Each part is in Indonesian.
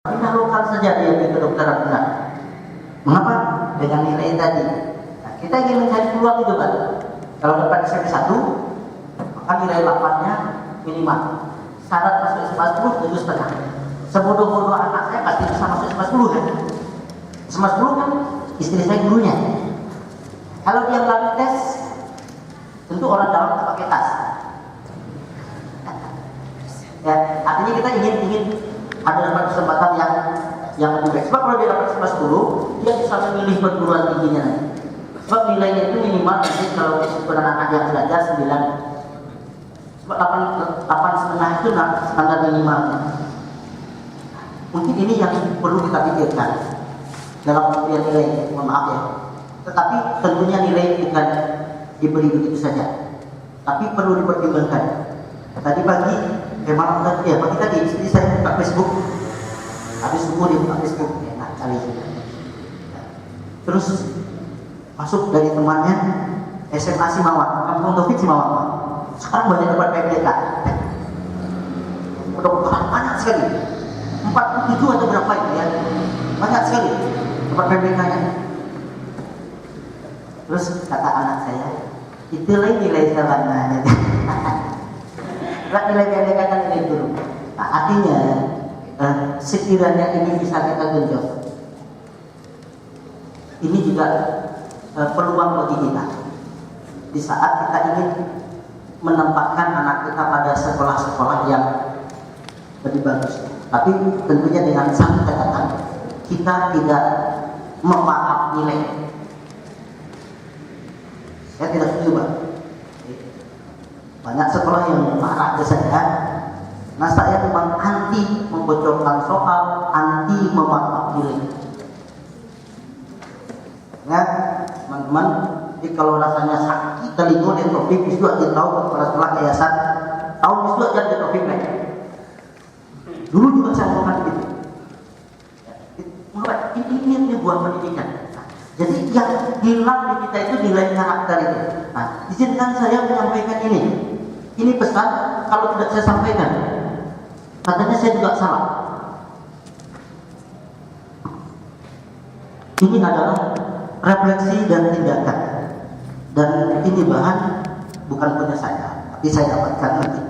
Pindah lokal saja dia di kedokteran benar. Mengapa? Dengan nilai tadi. Nah, kita ingin mencari peluang itu kan. Kalau dapat SMP 1, maka nilai 8-nya minimal. Syarat masuk SMA 10, 7,5. Sebodoh-bodoh anak saya pasti bisa masuk SMA 10 kan. SMA 10 kan istri saya gurunya. Kalau dia melalui tes, tentu orang dalam tak pakai tas. Ya, artinya kita ingin ada dapat kesempatan yang lebih baik. Sebab kalau dia dapat SMA 10, dia bisa memilih perguruan tingginya nanti. Sebab nilainya itu minimal nanti kalau anak yang belajar 9. Sebab 8,5 itu standar minimalnya. Mungkin ini yang perlu kita pikirkan dalam pemberian nilai, mohon maaf ya. Tetapi tentunya nilai bukan diberi begitu saja, tapi perlu dipertimbangkan. Tadi pagi, pagi tadi istri saya buka Facebook, habis subuh dia buka Facebook, enak kali. Terus masuk dari temannya SMA Simawa, Kampung Taufik Simawa. Sekarang banyak dapat PPK. Kedokteran banyak sekali. 47 atau berapa itu ya? Banyak sekali dapat PPK-nya. Terus kata anak saya, itulah nilai jalannya. Nilai PPK kan nilai guru. Nah, artinya sekiranya ini bisa kita genjot, ini juga peluang bagi kita di saat kita ingin menempatkan anak kita pada sekolah-sekolah yang lebih bagus. Tapi tentunya dengan satu catatan, kita tidak memaaf nilai. Saya tidak setuju, Pak. Banyak sekolah yang marah ke saya. Nah, saya memang anti membocorkan soal, anti memaaf nilai. Ya, teman-teman, jadi kalau rasanya sakit telingo di topik, itu aja tahu kepala sekolah yayasan, tahu itu aja di topik lain. Dulu juga saya ngomong gitu. Ini buah pendidikan. Jadi yang hilang di kita itu nilai karakter itu. Nah, izinkan saya menyampaikan ini. Ini pesan, kalau tidak saya sampaikan, katanya saya juga salah. Ini adalah refleksi dan tindakan. Dan ini bahan bukan punya saya, tapi saya dapatkan nanti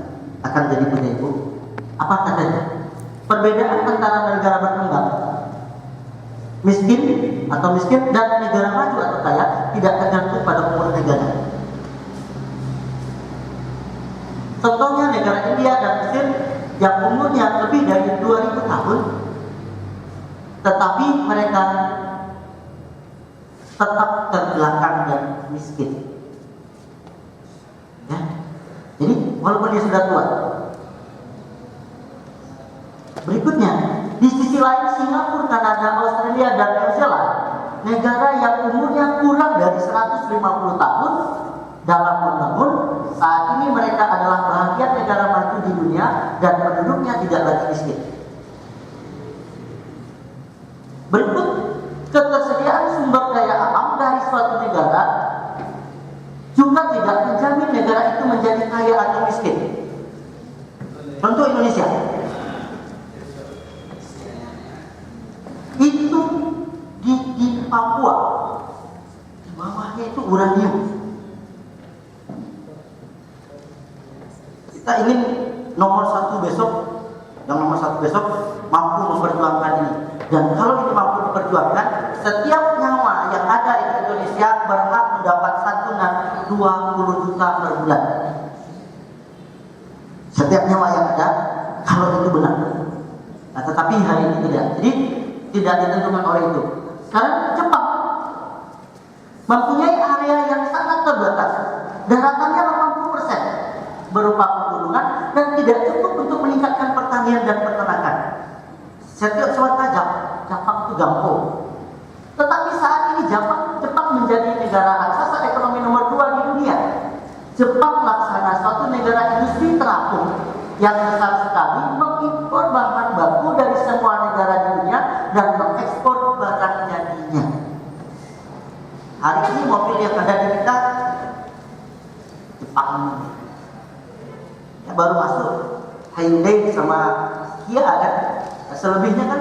akan jadi punya ibu. Apa katanya? Perbedaan antara negara berkembang, miskin atau miskin, dan negara maju atau kaya tidak tergantung pada umur negara. Contohnya negara India dan Mesir yang umurnya lebih dari 2000 tahun, tetapi mereka tetap terbelakang dan miskin. Ya. Jadi walaupun dia sudah tua. Berikutnya, di sisi lain Singapura, Kanada, Australia, dan New Zealand, negara yang umurnya kurang dari 150 tahun dalam membangun, saat ini mereka adalah bahagian negara maju di dunia dan penduduknya tidak lagi miskin. Berikut, ketersediaan sumber daya alam dari suatu negara juga tidak menjamin negara itu menjadi kaya atau miskin. Contoh Indonesia. Itu di Papua, di bawahnya itu uranium. Kita ingin nomor satu besok mampu memperjuangkan ini. Dan kalau ini mampu diperjuangkan, setiap nyawa yang ada di Indonesia berhak mendapat santunan 20 juta per bulan. Setiap nyawa yang ada, kalau itu benar. Nah, tetapi hari ini tidak. Jadi tidak ditentukan oleh itu. Sekarang Jepang mempunyai area yang sangat terbatas, daratannya 80% berupa pegunungan dan tidak cukup untuk meningkatkan pertanian dan peternakan. Setiap suatu Jepang itu gampang. Tetapi saat ini Jepang menjadi negara raksasa ekonomi nomor 2 di dunia. Jepang laksana suatu negara industri terapung yang besar sekali, mengimpor bahan baku dari semua negara di dunia dan mengekspor barang jadinya. Hari ini mobil yang ada di kita Jepang. Ya, baru masuk Hyundai sama Kia kan. Selebihnya kan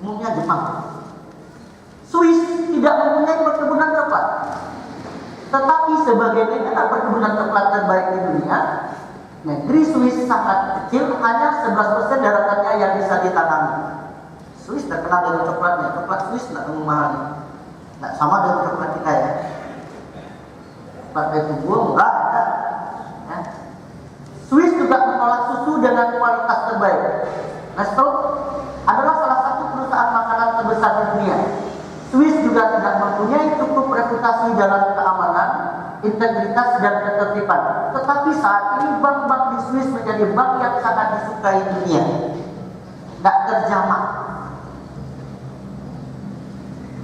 umumnya Jepang. Swiss tidak mempunyai perkebunan coklat, tetapi sebagai negara perkebunan coklat terbaik di dunia, negeri Swiss sangat kecil, hanya 11% daratannya yang bisa ditanami. Swiss terkenal dengan coklatnya, coklat Swiss tidak terlalu mahal, tidak sama dengan coklat kita ya. Coklat Betugo murah ya. Swiss juga mengolah susu dengan kualitas terbaik. Nestle adalah salah satu perusahaan makanan terbesar di dunia. Swiss juga tidak mempunyai cukup reputasi dalam keamanan, integritas, dan ketertiban. Tetapi saat ini bank-bank di Swiss menjadi bank yang sangat disukai dunia. Tidak terjamah.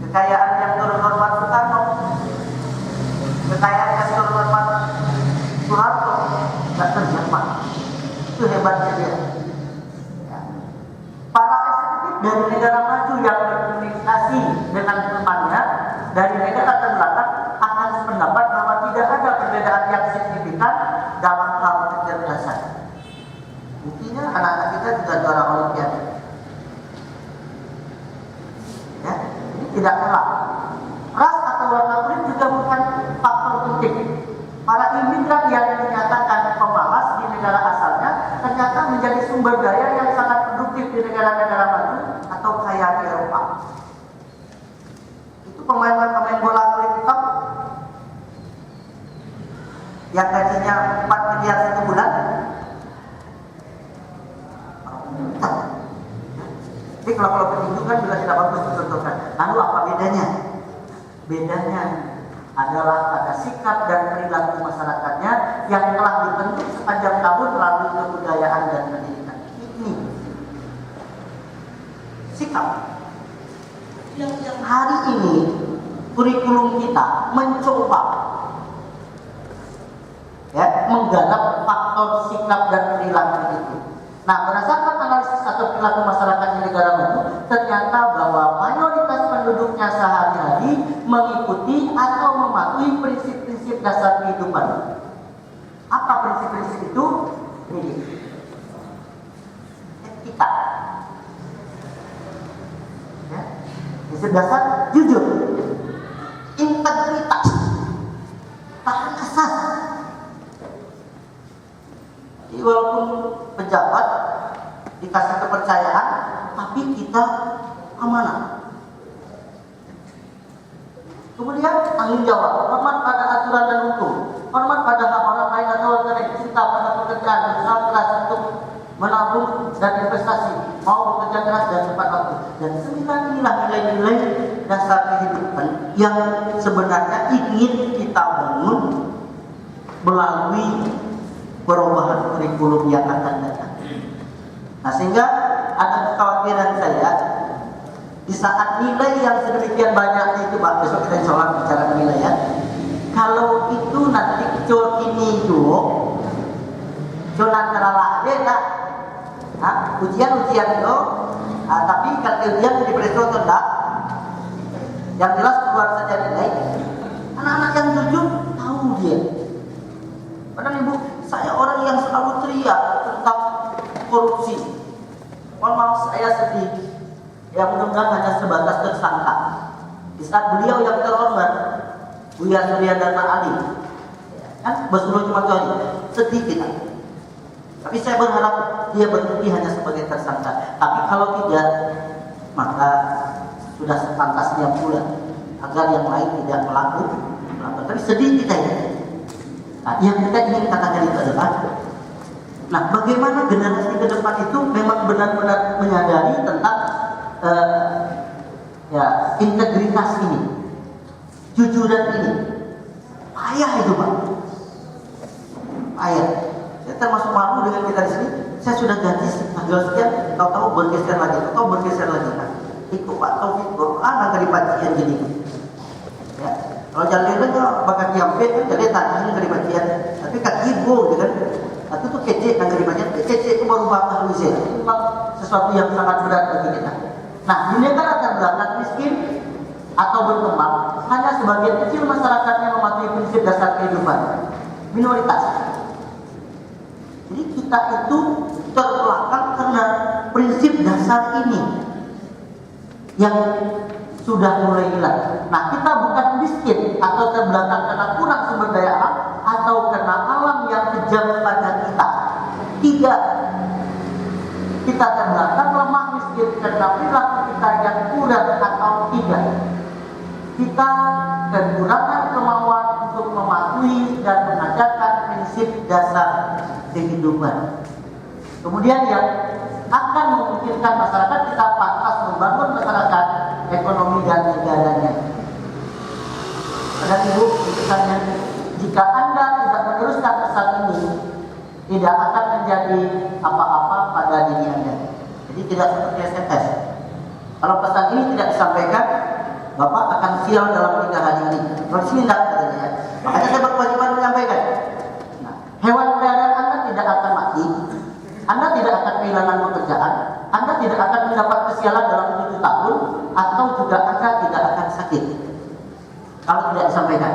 Kekayaan yang terhormat Soekarno, kekayaan yang terhormat Soeharto, tidak terjamah. Itu hebatnya dia. Para eksekutif dari negara maju yang berkomunikasi dengan temannya dari negara terbelakang akan sependapat bahwa tidak ada perbedaan yang signifikan dalam hal kecerdasan. Buktinya anak-anak kita juga juara Olimpiade. Ya, ini tidak kalah. Ras atau warna kulit juga bukan faktor penting. Para imigran yang dinyatakan pemalas di negara asalnya ternyata menjadi sumber daya yang sangat produktif di negara-negara maju atau kaya di Eropa. Itu pemain-pemain bola kulit hitam yang gajinya 4 miliar satu bulan. Jadi kalau petinju kan juga tidak bagus dicontohkan. Lalu apa bedanya? Bedanya adalah pada sikap dan perilaku masyarakatnya yang telah dibentuk sepanjang tahun melalui kebudayaan dan pendidikan. Ini sikap yang hari ini kurikulum kita mencoba menggarap faktor sikap dan perilaku itu. Nah, berdasarkan analisis atau perilaku masyarakat di negara maju, ternyata bahwa mayoritas penduduknya sehari-hari mengikuti atau mematuhi prinsip-prinsip dasar kehidupan. Apa prinsip-prinsip itu? Ini etika. Ya. Prinsip dasar jujur, integritas, taat asas. Jadi walaupun pejabat dikasih kepercayaan, tapi kita amanah. Kemudian tanggung jawab, hormat pada aturan dan hukum, hormat pada hak orang lain atau warga negara, cinta pada pekerjaan, berusaha keras untuk menabung dan investasi, mau bekerja keras dan tepat waktu. Dan 9 inilah nilai-nilai dasar kehidupan yang sebenarnya ingin kita bangun melalui perubahan kurikulum yang akan datang. Nah, sehingga ada kekhawatiran saya di saat nilai yang sedemikian banyak itu, Pak, besok kita insya Allah bicara nilai ya. Kalau itu nanti kecil ini dulu, jonan terala aja tak, ujian itu, tapi kalau ujian diberi contoh tak, yang jelas keluar saja nilai. Anak-anak yang jujur tahu dia. Padahal ibu, saya orang yang selalu teriak tentang korupsi. Mohon maaf, saya sedih. Ya, mudah-mudahan hanya sebatas tersangka. Di saat beliau yang terhormat, Buya Surya Dharma Ali, kan bersuruh cuma itu, sedih kita. Tapi saya berharap dia berhenti hanya sebagai tersangka. Tapi kalau tidak, maka sudah sepantasnya pula agar yang lain tidak melakukan. Tapi sedih kita ya. Nah, yang kita ingin katakan itu adalah, nah, bagaimana generasi ke depan itu memang benar-benar menyadari tentang integritas ini, jujuran ini. Payah itu, Pak. Payah. Saya termasuk malu dengan kita di sini. Saya sudah ganti tanggal sekian, tahu-tahu bergeser lagi, Nah, ikut Pak Taufik Quran akan dipacian jadi. Ya. Kalau jalan itu bakal diambil kan jadi tadi dari bagian, tapi kaki ibu kan, itu tuh kece kan dari bagian, kece itu baru bakal usia. Itu memang sesuatu yang sangat berat bagi kita. Nah, di negara terbelakang miskin atau berkembang, hanya sebagian kecil masyarakatnya mematuhi prinsip dasar kehidupan, minoritas. Jadi kita itu terbelakang karena prinsip dasar ini. yang sudah mulai hilang. Nah, kita bukan miskin atau terbelakang karena kurang sumber daya alam atau karena alam yang kejam pada kita. Tidak. Kita terbelakang lemah miskin karena perilaku kita yang kurang atau tidak. Kita kekurangan kemauan untuk mematuhi dan mengajarkan prinsip dasar kehidupan. Kemudian yang akan memungkinkan masyarakat kita pantas membangun masyarakat, ekonomi dan negaranya. Dan Ibu, misalnya, jika Anda tidak meneruskan pesan ini, tidak akan menjadi apa-apa pada diri Anda. Jadi tidak seperti SMS. Kalau pesan ini tidak disampaikan, Bapak akan sial dalam 3 hari ini. Kalau sini tidak, katanya ya. Makanya saya berkewajiban menyampaikan. Nah, hewan peliharaan Anda tidak akan mati, Anda tidak akan kehilangan pekerjaan, Anda tidak akan mendapat kesialan dalam 7 tahun, atau juga Anda tidak akan sakit kalau tidak disampaikan.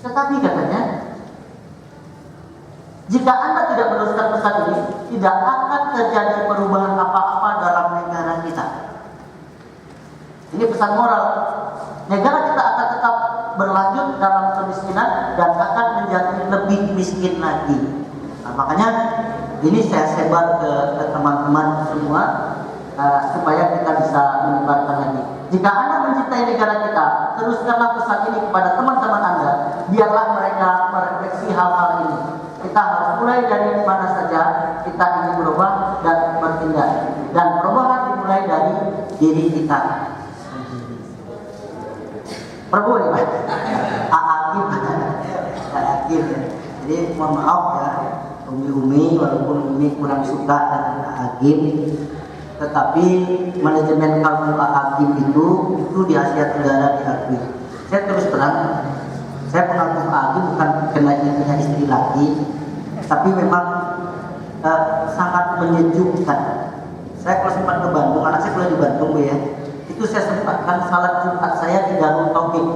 Tetapi katanya, jika Anda tidak meneruskan pesan ini, tidak akan terjadi perubahan apa-apa dalam negara kita. Ini pesan moral. Negara kita akan tetap berlanjut dalam kemiskinan dan akan menjadi lebih miskin lagi. Nah, makanya ini saya sebar ke teman-teman semua supaya kita bisa menyebarkan lagi. Jika Anda mencintai negara kita, teruskanlah pesan ini kepada teman-teman Anda. Biarlah mereka merefleksi hal-hal ini. Kita harus mulai dari mana saja kita ingin berubah dan bertindak. Dan perubahan dimulai dari diri kita. Prabowo nih Pak. Akhir. Jadi mohon maaf ya, Umi walaupun Umi kurang suka dengan Hakim, tetapi manajemen kalbu Hakim itu di Asia Tenggara diakui. Saya terus terang, saya pengaku Hakim bukan karena dia punya istri lagi, tapi memang sangat menyejukkan. Saya kalau sempat ke Bandung, anak saya kuliah di Bandung Bu ya. Itu saya sempatkan salat Jumat saya di Darul Tauhid,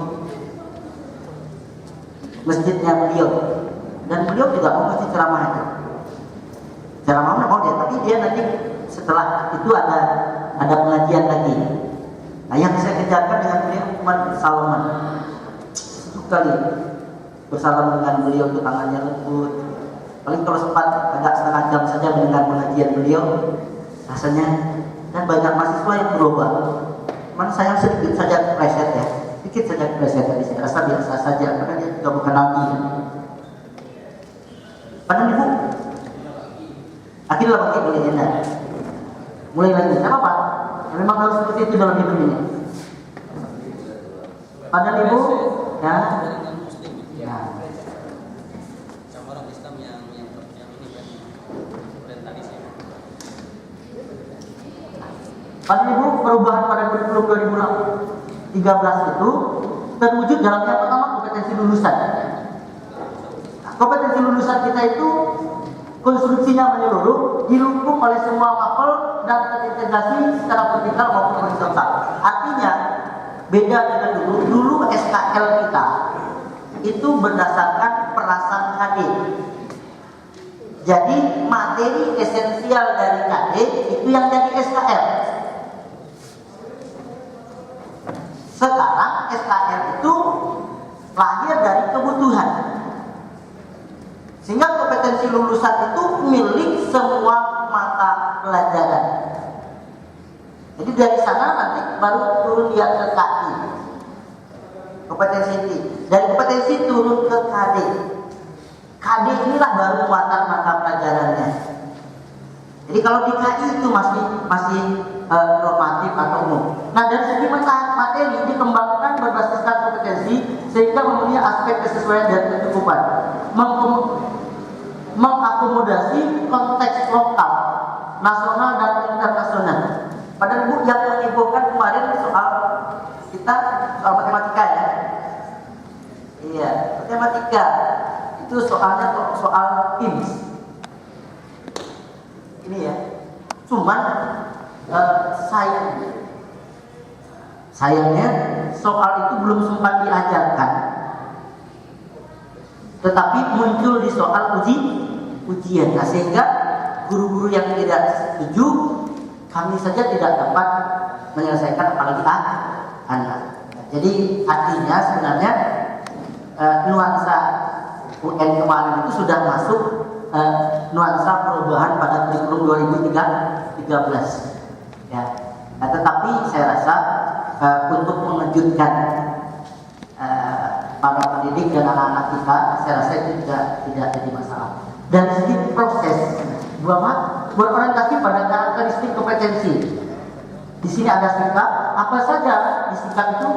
masjidnya beliau, dan beliau juga mau ngasih ceramah itu. Ceramahnya mau dia, tapi dia nanti setelah itu ada pengajian lagi. Nah, yang saya kerjakan dengan beliau cuma salaman, sekali bersalam dengan beliau itu tangannya lembut. Paling kalau sempat agak setengah jam saja mendengar pengajian beliau, rasanya dan banyak mahasiswa yang berubah. Cuman saya sedikit saja preset ya, sedikit saja preset tadi saya rasa biasa saja karena dia juga bukan nabi. Padahal Ibu, akhirnya pakai belinya. Mulai lagi, apa Pak? Ya, memang harus seperti itu dalam hidup ini. Padahal Ibu, ya. Orang Islam yang ini kan orientalis. Padahal Ibu, perubahan pada kurikulum 2013 itu terwujud dalam yang pertama kompetensi lulusan. Kompetensi lulusan kita itu konstruksinya menyeluruh, dilukung oleh semua mapel dan terintegrasi secara vertikal maupun horizontal. Artinya beda dengan dulu SKL kita itu berdasarkan perasaan KD. Jadi materi esensial dari KD itu yang jadi SKL. Sekarang SKL itu lahir dari kebutuhan, sehingga kompetensi lulusan itu milik semua mata pelajaran. Jadi dari sana nanti baru turun lihat ke KI, kompetensi inti. Dari kompetensi turun ke KD. KD inilah baru muatan mata pelajarannya. Jadi kalau di KI itu masih normatif atau umum. Nah, dari segi materi dikembangkan berbasiskan kompetensi sehingga memenuhi aspek kesesuaian dan kecukupan, mengakomodasi konteks lokal, nasional dan internasional. Padahal Bu yang menginfokan kemarin soal matematika ya. Iya, matematika itu soalnya soal IMS. Ini ya. Cuman sayangnya soal itu belum sempat diajarkan, tetapi muncul di soal ujian. Nah, sehingga guru-guru yang tidak setuju kami saja tidak dapat menyelesaikan apalagi Anda. Jadi artinya sebenarnya nuansa UN kemarin itu sudah masuk nuansa perubahan pada kurikulum 2013 ya. Nah, tetapi saya rasa untuk mengejutkan para pendidik dan anak-anak kita, saya rasa itu tidak jadi masalah. Dan segi proses berorientasi pada karakteristik kompetensi. Di sini ada sikap, apa saja di sikap itu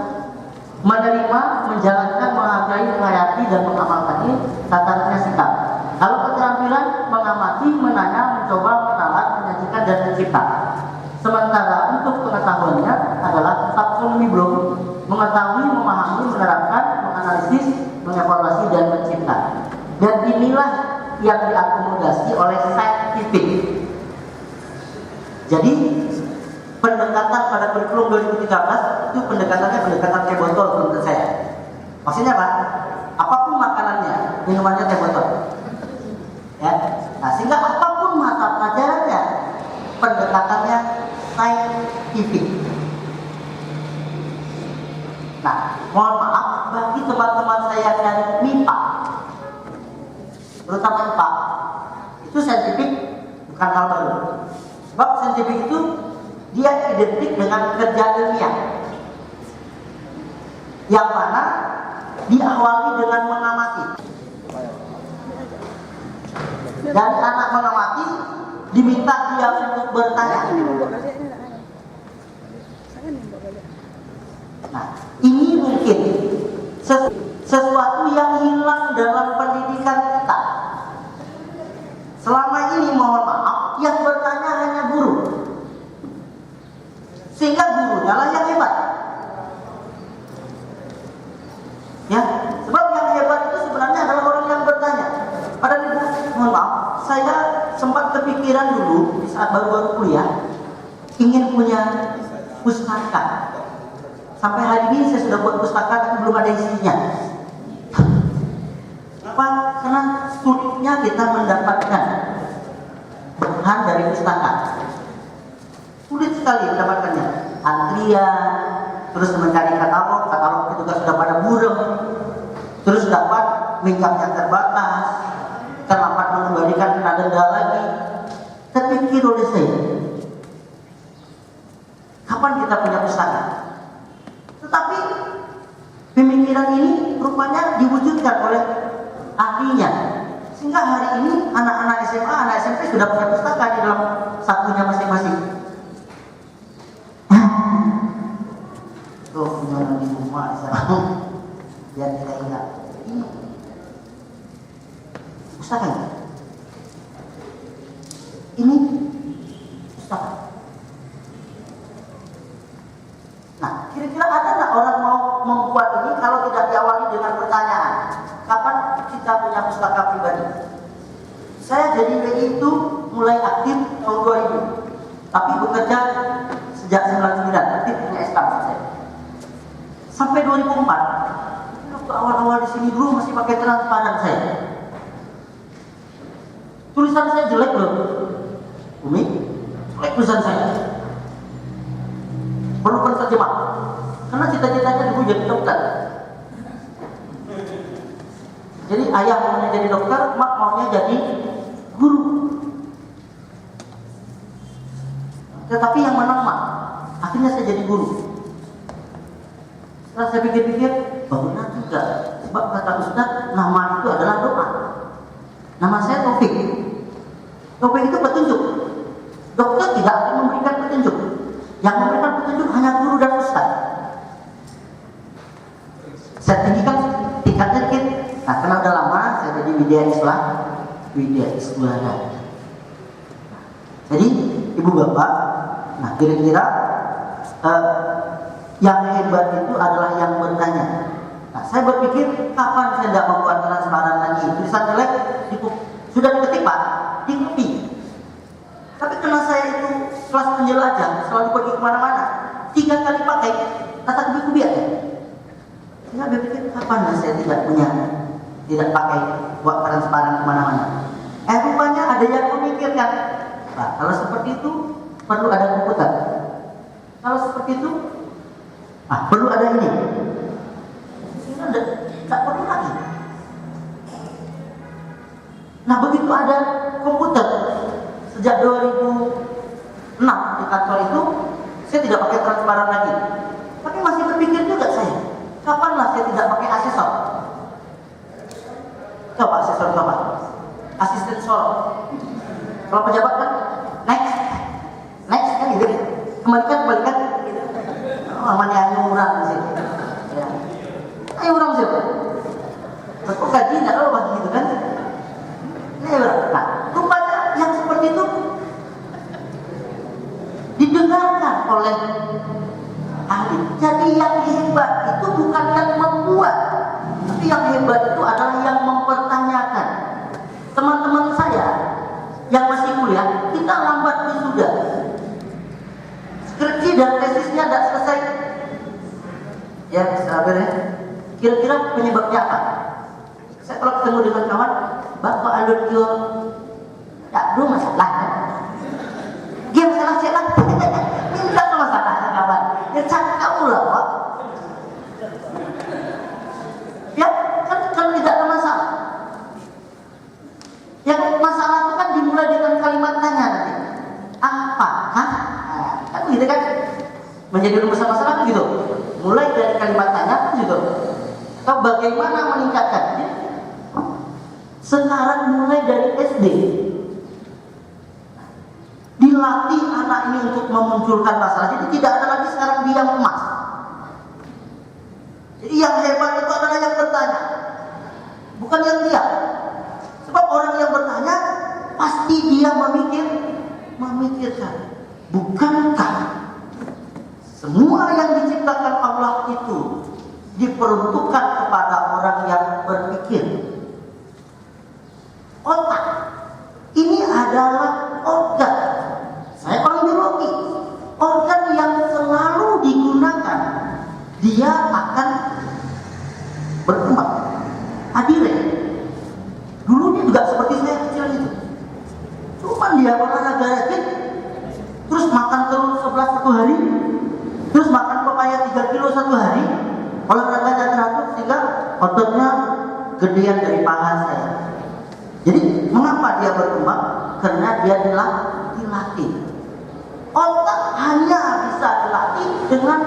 menerima, menjalankan, menghargai, menghayati dan mengamalkan. Ini tatarannya sikap. Kalau keterampilan mengamati, menanya, mencoba, menalar, menyajikan dan mencipta. Sementara untuk pengetahuannya adalah taksonomi belum, mengetahui, memahami, menerapkan, menganalisis, mengevaluasi dan mencipta. Dan inilah yang diakomodasi oleh saintifik. Jadi pendekatan pada kurikulum 2013 itu pendekatan teh botol menurut saya. Maksudnya apa? Apapun makanannya, minumannya teh botol. Ya. Nah, sehingga apapun mata pelajarannya, pendekatannya saintifik. Nah, mohon maaf bagi teman-teman saya dari MIPA, terutama MIPA, itu saintifik bukan hal baru. Sebab saintifik itu dia identik dengan kerja ilmiah, yang mana diawali dengan mengamati. Dari anak mengamati diminta dia untuk bertanya. Nah, ini mungkin sesuatu yang hilang dalam pendidikan kita. Selama ini mohon maaf, yang bertanya hanya guru. Sehingga gurunya lah yang hebat. Ya, sebab yang hebat itu sebenarnya adalah orang yang bertanya. Padahal ibu, mohon maaf, saya sempat kepikiran dulu di saat baru-baru kuliah ingin punya pustaka. Sampai hari ini saya sudah buat pustaka tapi belum ada isinya. Kenapa? Karena sulitnya kita mendapatkan bahan dari pustaka. Sulit sekali mendapatkannya. Antrian, terus mencari katalog itu juga sudah pada burem. Terus dapat minjamnya terbatas, terlambat mengembalikan kena denda lagi. Terpikir oleh saya, kapan kita punya pustaka? Tetapi pemikiran ini rupanya diwujudkan oleh ahlinya. Sehingga hari ini anak-anak SMA, anak SMP sudah punya pustaka di dalam sakunya masing-masing. Tuh punya di rumah di sana. Biar kita ingat. Ini pustaka ini. Ini pustaka. Nah, kira-kira ada nggak orang mau membuat ini kalau tidak diawali dengan pertanyaan? Kapan kita punya pustaka pribadi? Saya jadi WI itu mulai aktif tahun 2000, tapi bekerja sejak 99, aktif punya SK saya. Sampai 2004, waktu awal-awal di sini dulu masih pakai transparan saya. Tulisan saya jelek loh, Umi, jelek tulisan saya. Perlu penerjemah, karena cita-citanya dulu jadi dokter. Jadi ayah maunya jadi dokter, mak maunya jadi guru. Tetapi yang menang mak, akhirnya saya jadi guru. Setelah saya pikir-pikir, benar juga. Sebab kata Ustaz, nama itu adalah doa. Nama saya Taufik. Taufik itu petunjuk. Dokter tidak akan memberikan petunjuk. Yang memberikan petunjuk hanya guru dan Ustaz. Saya tinggikan tingkatnya dikit. Nah, karena udah lama saya jadi Widya Iswara. Jadi ibu bapak, nah kira-kira yang hebat itu adalah yang bertanya. Nah, saya berpikir kapan saya tidak membuat transparan lagi. Tulisan jelek sudah diketik pak, di copy. Tapi karena saya itu kelas penjelajah, selalu pergi kemana-mana, 3 kali pakai kata kubi-kubian. Saya berpikir kapan saya tidak pakai buat transparan kemana-mana. Rupanya ada yang memikirkan. Nah, kalau seperti itu perlu ada komputer. Kalau seperti itu, perlu ada ini. Sehingga tidak perlu lagi. Nah, begitu ada komputer sejak 2006 di kantor itu, saya tidak pakai transparan lagi. Tapi masih berpikir juga saya, kapanlah saya tidak pakai asesor? Coba asesor coba, asisten sorot. Kalau pejabat kan next kan gitu, kembalikan. Namanya anyuran di sini. Ya. Anyuran siapa? Kok gaji tidak kalau begitu kan? Nah, rupanya yang seperti itu didengarkan oleh ahli. Jadi yang hebat itu bukan yang membuat, tapi yang hebat itu adalah yang mempertanyakan. Teman-teman saya yang masih kuliah, kita lambat wisuda. Skripsi dan tesisnya tidak selesai. Ya, sabar ya. Kira-kira penyebabnya apa? Saya kalau ketemu dengan kawan, Bapak Alutio, tak belum masalah. Dia masalah saya lah. Minta masalah kawan. Ya cakap kamu lah, Pak. Ya, kan tidak ada masalah. Yang masalah itu kan dimulai dengan kalimat tanya nanti. Apakah? Kan gitu kan? Menjadi masalah gitu. Mulai dari kalimat tanya gitu. Atau bagaimana meningkatkannya? Sekarang mulai dari SD dilatih anak ini untuk memunculkan masalah. Jadi tidak ada lagi sekarang diam emas. Jadi yang hebat itu adalah yang bertanya, bukan yang diam. Sebab orang yang bertanya pasti dia memikirkan. Bukankah semua yang diciptakan Allah itu diperuntukkan kepada orang yang berpikir? Otak ini adalah organ. Saya orang biologi. Organ yang selalu digunakan, dia akan berkembang. Adire dulunya juga seperti saya kecil itu. Cuman dia olahraga rajin, terus makan telur 11 satu hari, terus makan pepaya 3 kilo satu hari, olahraganya teratur sehingga ototnya gedean dari paha saya. Jadi mengapa dia berkembang? Karena dia dilatih. Otak hanya bisa dilatih dengan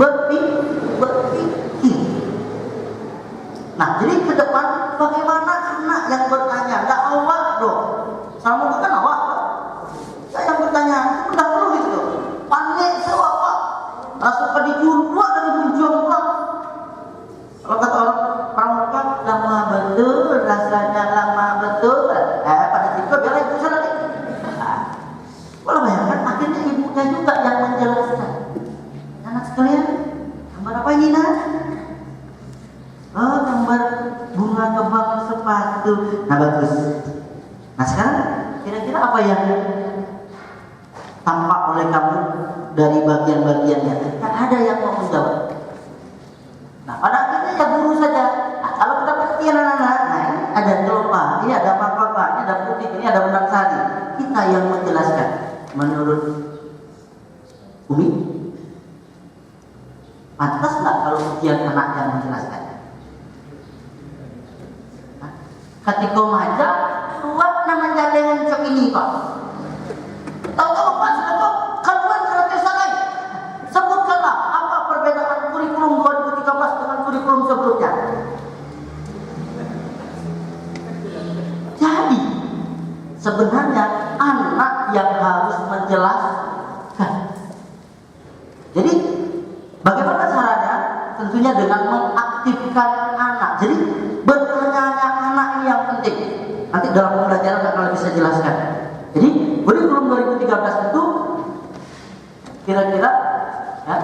berpikir. Nah, jadi ke depan bagaimana anak yang bertanya? Enggak awak dong. Sama bukan awak. Saya yang bertanya, itu pendahulu gitu. Panik saya apa? Langsung ke dijurua dari berjuang pulang. Kalau kata orang pramuka, lama betul, rasanya lama betul. Pada situ biar ibu sana nih. Kalau bayangkan akhirnya ibunya juga yang menjelaskan. Anak sekalian, gambar apa ini nak? Oh, gambar bunga kembang sepatu. Nah, bagus. Nah, sekarang kira-kira apa yang tampak oleh kamu dari bagian-bagiannya? Tak ada yang mau menjawab. Nah, pada akhirnya ya guru saja. Nah, kalau kita perhatikan anak-anak, nah ini ada telopa, ini ada apa-apa, ini ada putih, ini ada benang sari. Kita yang menjelaskan. Menurut Umi, pantas nggak kalau ujian anak yang menjelaskan? Nah, ketika maja, buat namanya dengan cok ini kok. Tahu-tahu Pak, sudah tahu, kaluan karakter lain. Sebutkanlah apa perbedaan kurikulum 2013 dengan kurikulum sebelumnya. Jadi sebenarnya anak yang harus menjelaskan. Jadi bagaimana caranya? Tentunya dengan mengaktifkan anak. Jadi bertanya anak ini yang penting. Nanti dalam pembelajaran akan bisa jelaskan. Jadi kurikulum 2013 itu kira-kira ya, nah,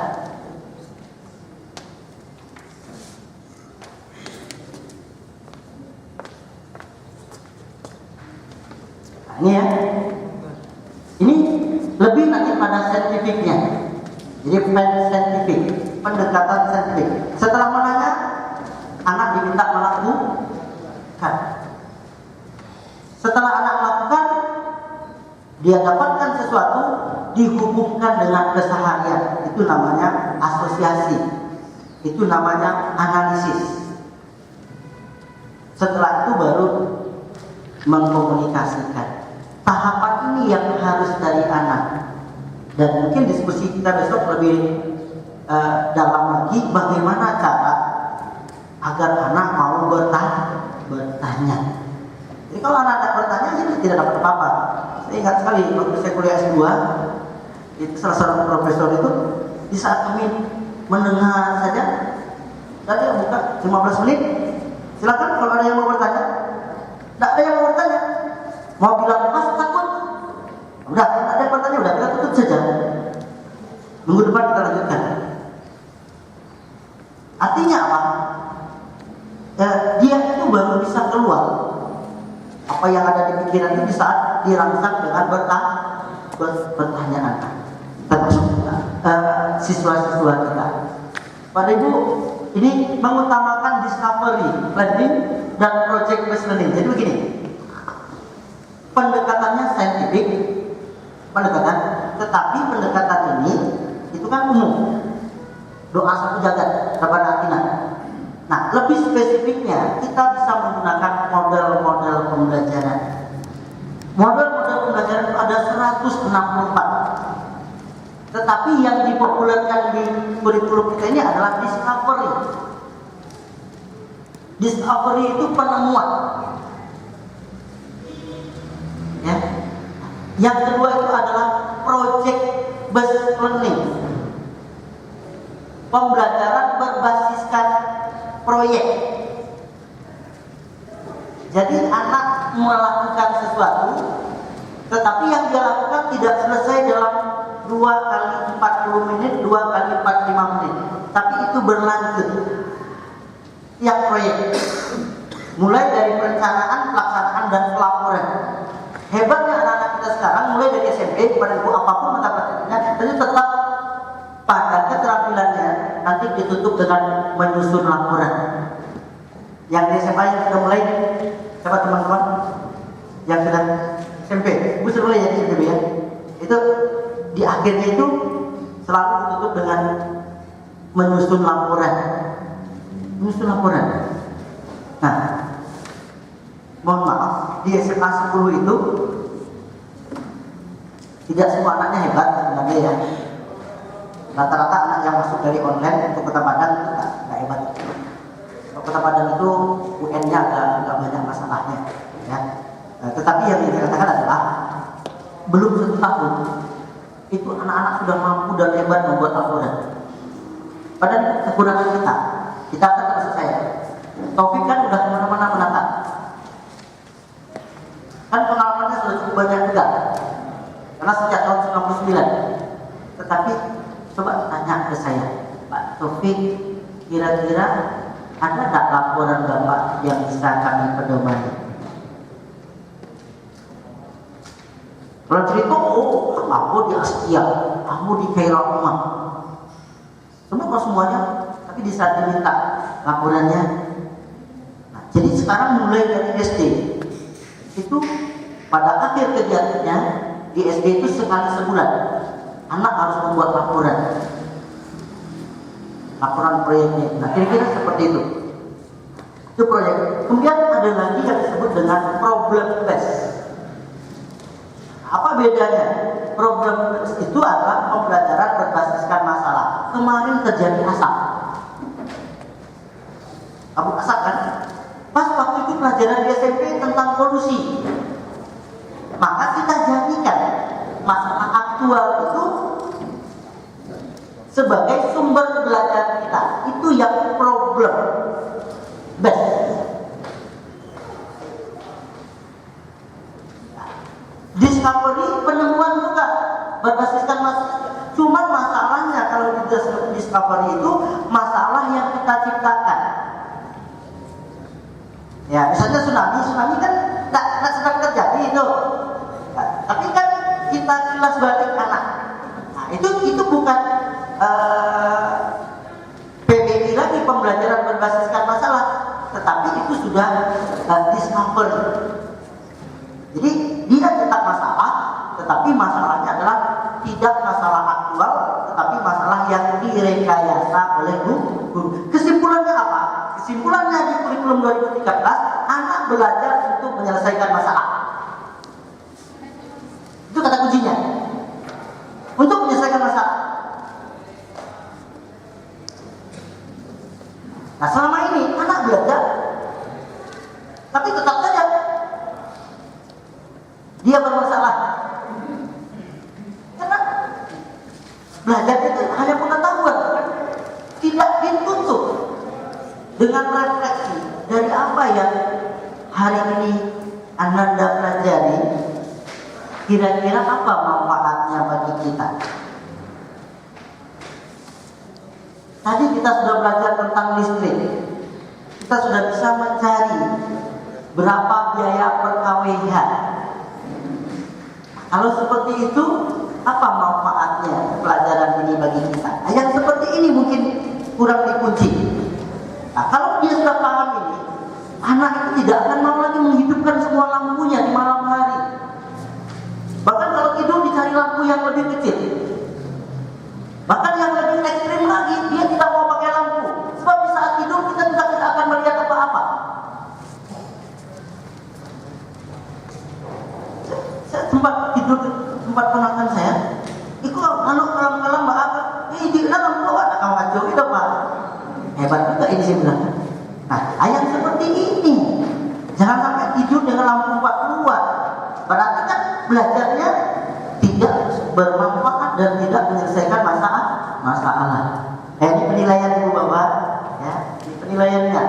ini ya, ini lebih nanti pada saintifiknya. Jadi saintifik, pendekatan saintifik. Setelah menanya, anak diminta melakukan. Setelah anak melakukan, dia dapatkan sesuatu, dihubungkan dengan keseharian. Itu namanya asosiasi. Itu namanya analisis. Setelah itu baru mengkomunikasikan. Tahapan ini yang harus dari anak. Dan mungkin diskusi kita besok lebih dalam lagi bagaimana cara agar anak mau bertanya. Jadi kalau anak bertanya, jadi tidak dapat apa-apa. Saya ingat sekali waktu saya kuliah S2, itu salah satu profesor itu di saat kami mendengar saja, tadi buka 15 menit, silakan kalau ada yang mau bertanya. Tidak ada yang mau bertanya. Mau bilang pas takut, udah tidak ada yang bertanya, udah kita tutup saja. Minggu depan kita lanjutkan. Artinya apa? Dia itu baru bisa keluar apa yang ada di pikiran itu di saat dirangsang dengan pertanyaan, termasuk siswa-siswa kita. Pada Ibu, ini mengutamakan discovery, planning, dan project based learning. Jadi begini, pendekatannya saintifik, tetapi pendekatan ini itu kan umum. Doa sapu jagat, Rabbana Atina. Nah, lebih spesifiknya kita bisa menggunakan model-model pembelajaran. Model-model pembelajaran itu ada 164. Tetapi yang dipopulerkan di kurikulum kita ini adalah discovery. Discovery itu penemuan. Ya. Yang kedua itu adalah project based learning. Pembelajaran berbasiskan proyek. Jadi anak melakukan sesuatu, tetapi yang dia lakukan tidak selesai dalam 2 kali 40 menit, 2 kali 45 menit, tapi itu berlanjut. Yang proyek, mulai dari perencanaan, pelaksanaan, dan pelaporan. Hebatnya anak-anak kita sekarang, mulai dari SMP pada ibu apapun mata pelajarannya, tapi tetap pada keterampilannya nanti ditutup dengan menyusun laporan. Yang di SMA yang sudah mulai, siapa teman-teman yang sudah SMP, ibu sudah mulai ya di SMP ya. Itu di akhirnya itu selalu ditutup dengan menyusun laporan. Nah, mohon maaf, di SMA 10 itu tidak semua anaknya hebat sebenarnya ya. Rata-rata anak yang masuk dari online untuk Kota Padang itu nggak hebat. Kalau Kota Padang itu UN-nya agak banyak masalahnya, ya. Tetapi yang saya katakan adalah belum 1 tahun itu anak-anak sudah mampu dan hebat membuat laporan. Padahal kekurangan kita akan termasuk saya. Taufik kan udah kemana-mana menatap. Kan pengalamannya sudah cukup banyak juga. Karena sejak tahun 99. Tetapi coba tanya ke saya, Pak Taufik, kira-kira ada tak laporan Bapak yang bisa kami pedomani? Kalau cerita, aku di Astia, aku di Kairoma. Semuanya, tapi di saat diminta laporannya. Nah, jadi sekarang mulai dari SD, itu pada akhir kegiatannya di SD itu sekali sebulan anak harus membuat laporan proyeknya. Nah, kira-kira seperti itu. Itu proyek. Kemudian ada lagi yang disebut dengan problem based. Apa bedanya? Problem based itu adalah pembelajaran berbasiskan masalah. Kemarin terjadi asap. Kabut asap kan? Pas waktu itu pelajaran di SMP tentang polusi. Maka kita jadikan masalah aktual itu sebagai sumber belajar kita. Itu yang problem based. Discovery, penemuan juga berbasiskan masalah. Cuma masalahnya kalau di discovery itu masalah yang kita ciptakan. Ya, misalnya tsunami kan tidak sedang terjadi itu. Nah, tapi kan kita kilas balik anak. Nah, itu bukan PBI lagi, pembelajaran berbasiskan masalah, tetapi itu sudah discovery. Jadi dia tetap masalah, tetapi masalahnya adalah tidak direkayasa oleh guru. Kesimpulannya apa? Kesimpulannya di kurikulum 2013, anak belajar untuk menyelesaikan masalah. Itu kata kuncinya. Untuk menyelesaikan masalah. Nah, selama ini anak belajar, tapi tetap saja dia bermasalah. Karena belajar itu hanya pengetahuan, tidak dituntut dengan refleksi dari apa yang hari ini Ananda pelajari. Kira-kira apa manfaatnya bagi kita? Tadi kita sudah belajar tentang listrik. Kita sudah bisa mencari berapa biaya per kWh. Kalau seperti itu, apa manfaatnya pelajaran ini bagi kita? Yang seperti ini mungkin kurang dikunci. Nah, kalau dia sudah paham ini, anak itu tidak akan mau lagi menghidupkan semua lampunya di malam hari. Bahkan kalau tidur dicari lampu yang lebih kecil. Bahkan yang lebih ekstrim lagi, dia tidak mau pakai lampu. Sebab di saat tidur kita juga tidak akan melihat apa-apa. Saya sempat tidur di tempat ponakan saya. Iku kalau malam-malam bahkan di dalam bawah ada kawan jauh itu Pak. Hebat juga ini saya bilang. Nah, yang seperti ini jangan sampai tidur dengan lampu 4 watt. Berarti kan belajarnya tidak bermanfaat dan tidak menyelesaikan masalah. Ini penilaian Ibu Bapak, ya. Ini penilaiannya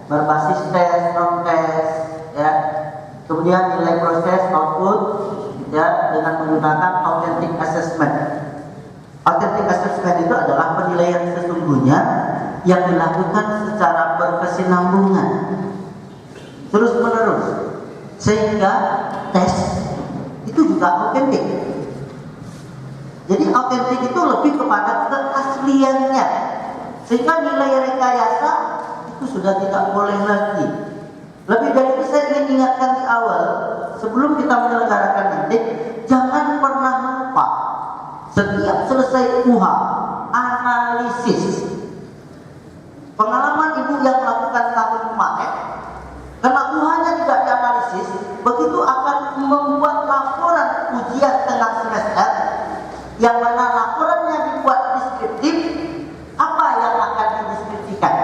berbasis tes, non tes, ya. Kemudian nilai proses output, ya, dengan menggunakan authentic assessment. Authentic assessment itu adalah penilaian sesungguhnya yang dilakukan secara berkesinambungan, terus menerus, sehingga tes itu juga autentik. Jadi autentik itu lebih kepada keasliannya, sehingga nilai rekayasa itu sudah tidak boleh lagi. Lebih dari itu saya ingin ingatkan di awal, sebelum kita menyelenggarakan didik, jangan pernah lupa setiap selesai UHA analisis. Pengalaman ibu yang melakukan tahun kemarin, karena UHA-nya tidak dianalisis, begitu akan membuat laporan ujian tengah semester, yang mana laporannya dibuat deskriptif, apa yang akan dideskripsikan?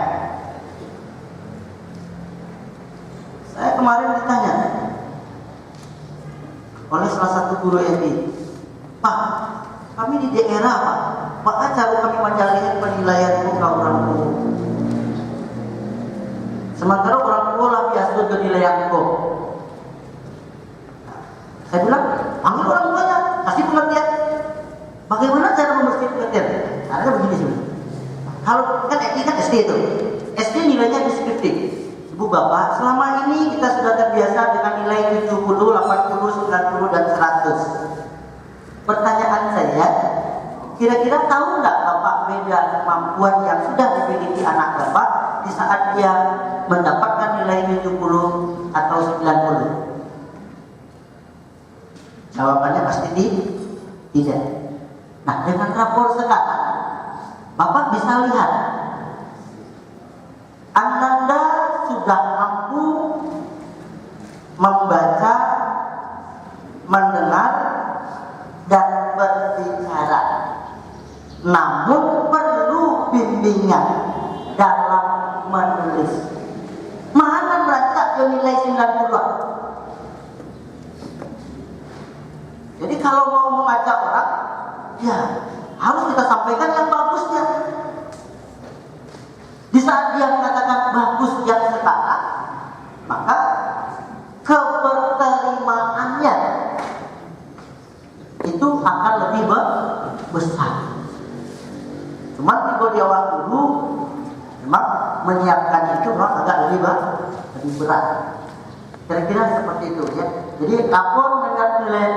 Saya kemarin ditanya oleh salah satu guru SD, Pak, kami di daerah Pak cara kami menjalin penilaian muka orang tua. Sementara orang tua lah biasa penilaian kok. Saya bilang, panggil orang tuanya, kasih pengertian. Bagaimana cara memberi pengertian? Caranya begini sih. Kalau kan SD itu, SD nilainya deskriptif. Ibu Bapak, selama ini kita sudah terbiasa dengan nilai 70, 80, 90, dan 100. Pertanyaan saya, kira-kira tahu nggak Bapak beda kemampuan yang sudah dimiliki anak Bapak di saat dia mendapatkan nilai 70 atau 90? Jawabannya pasti tidak. Nah, dengan rapor sekarang, Bapak bisa lihat, Ananda sudah mampu membaca, mendengar, dan berbicara. Namun perlu bimbingan dalam menulis. Mana meracak ke nilai 90? Jadi kalau mau mengajak orang, ya harus kita sampaikan yang bagusnya. Di saat dia mengatakan bagus yang sekarang, maka keberterimaannya itu akan lebih besar. Cuma di awal dulu memang menyiapkan itu memang agak lebih berat. Kira-kira seperti itu ya. Jadi rapor dengan nilai